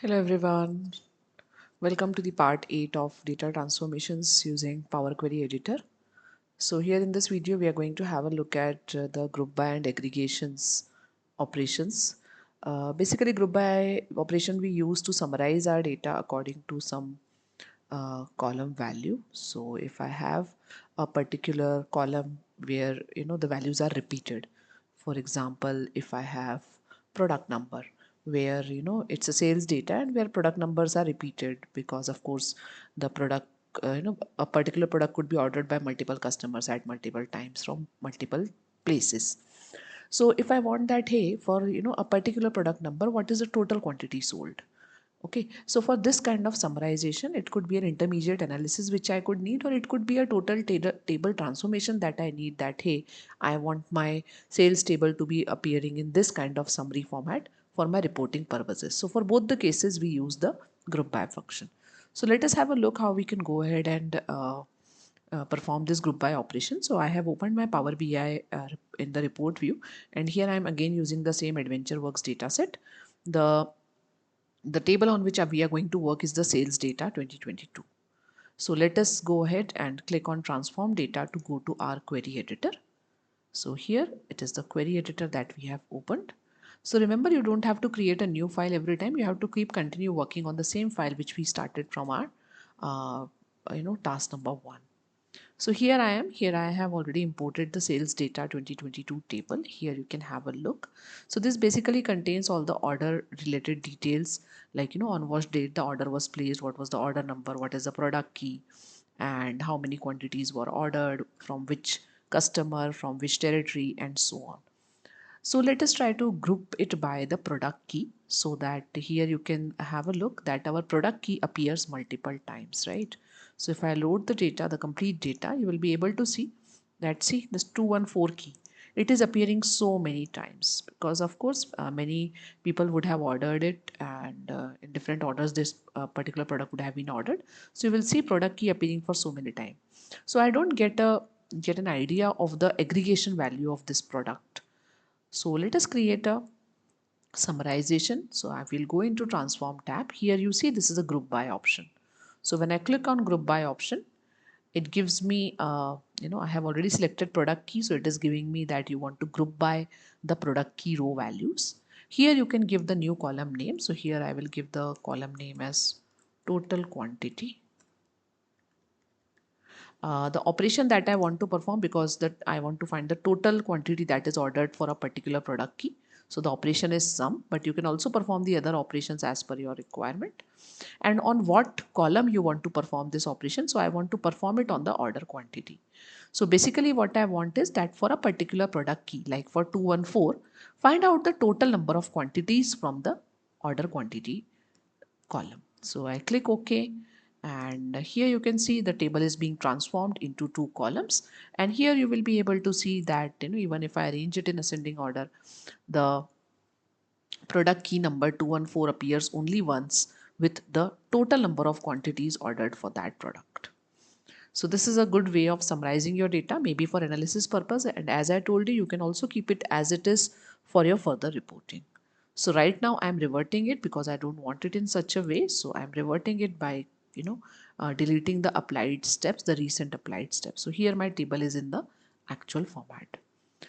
Hello everyone. Welcome to the part 8 of data transformations using Power Query Editor. So here in this video we are going to have a look at the group by and aggregations operations. Basically group by operation we use to summarize our data according to some column value. So if I have a particular column where the values are repeated, for example, if I have product number where it's a sales data and where product numbers are repeated because of course the product a particular product could be ordered by multiple customers at multiple times from multiple places. So if I want that, hey, for a particular product number, what is the total quantity sold? Okay, so for this kind of summarization, it could be an intermediate analysis which I could need, or it could be a total table transformation that I need that, hey, I want my sales table to be appearing in this kind of summary format for my reporting purposes. So for both the cases, we use the group by function. So let us have a look how we can go ahead and perform this group by operation. So I have opened my Power BI in the report view, and here I am again using the same AdventureWorks dataset. The table on which we are going to work is the sales data 2022. So let us go ahead and click on transform data to go to our query editor. So here it is the query editor that we have opened. So remember, you don't have to create a new file every time. You have to continue working on the same file which we started from our task number 1. So here I am. Here I have already imported the sales data 2022 table. Here you can have a look. So this basically contains all the order related details, like on what date the order was placed, what was the order number, what is the product key, and how many quantities were ordered, from which customer, from which territory, and so on. So let us try to group it by the product key so that here you can have a look that our product key appears multiple times, right? So if I load the data, the complete data, you will be able to see that, see, this 214 key. It is appearing so many times because of course many people would have ordered it, and in different orders this particular product would have been ordered. So you will see product key appearing for so many times. So I don't get an idea of the aggregation value of this product. So let us create a summarization. So I will go into transform tab. Here you see this is a group by option. So when I click on group by option, it gives me, I have already selected product key. So it is giving me that you want to group by the product key row values. Here you can give the new column name. So here I will give the column name as total quantity. The operation that I want to perform, because that I want to find the total quantity that is ordered for a particular product key. So the operation is sum, but you can also perform the other operations as per your requirement. And on what column you want to perform this operation. So I want to perform it on the order quantity. So basically what I want is that for a particular product key, like for 214, find out the total number of quantities from the order quantity column. So I click OK, and here you can see the table is being transformed into 2 columns, and here you will be able to see that even if I arrange it in ascending order, the product key number 214 appears only once with the total number of quantities ordered for that product. So this is a good way of summarizing your data, maybe for analysis purpose, and as I told you, you can also keep it as it is for your further reporting. So right now I'm reverting it because I don't want it in such a way. So I'm reverting it by deleting the applied steps, the recent applied steps. So here my table is in the actual format.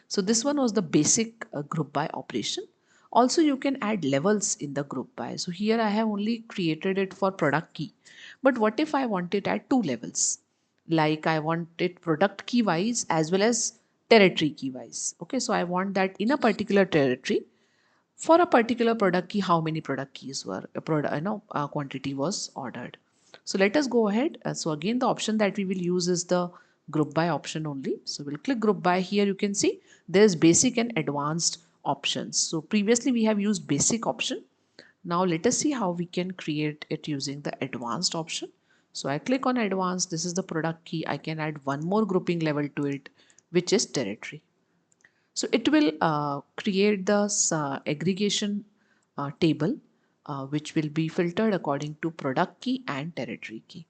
So this one was the basic group by operation. Also you can add levels in the group by. So here I have only created it for product key. But what if I want it at 2 levels? Like I want it product key wise as well as territory key wise. Okay, so I want that in a particular territory, for a particular product key, how many product keys were a product, quantity was ordered. So let us go ahead. So again, the option that we will use is the group by option only. So we'll click group by. Here you can see there's basic and advanced options. So previously we have used basic option. Now let us see how we can create it using the advanced option. So I click on advanced. This is the product key. I can add one more grouping level to it, which is territory. So it will create the aggregation table, which will be filtered according to product key and territory key.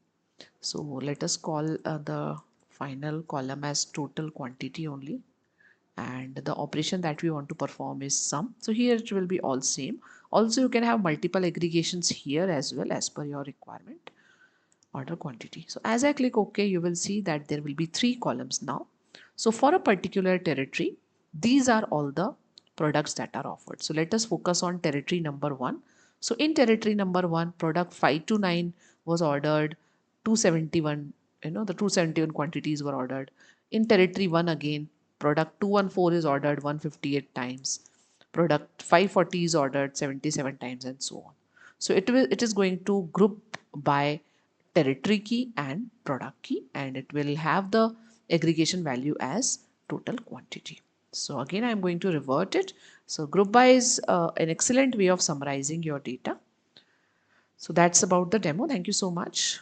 So let us call the final column as total quantity only. and the operation that we want to perform is sum. So here it will be all same. Also, you can have multiple aggregations here as well as per your requirement. Order quantity. So as I click OK, you will see that there will be 3 columns now. So for a particular territory, these are all the products that are offered. So let us focus on territory number 1. So in territory number 1, product 529 was ordered, 271, the 271 quantities were ordered. In territory 1 again, product 214 is ordered 158 times. Product 540 is ordered 77 times and so on. So it is going to group by territory key and product key, and it will have the aggregation value as total quantity. So again, I'm going to revert it. So group by is an excellent way of summarizing your data. So that's about the demo. Thank you so much.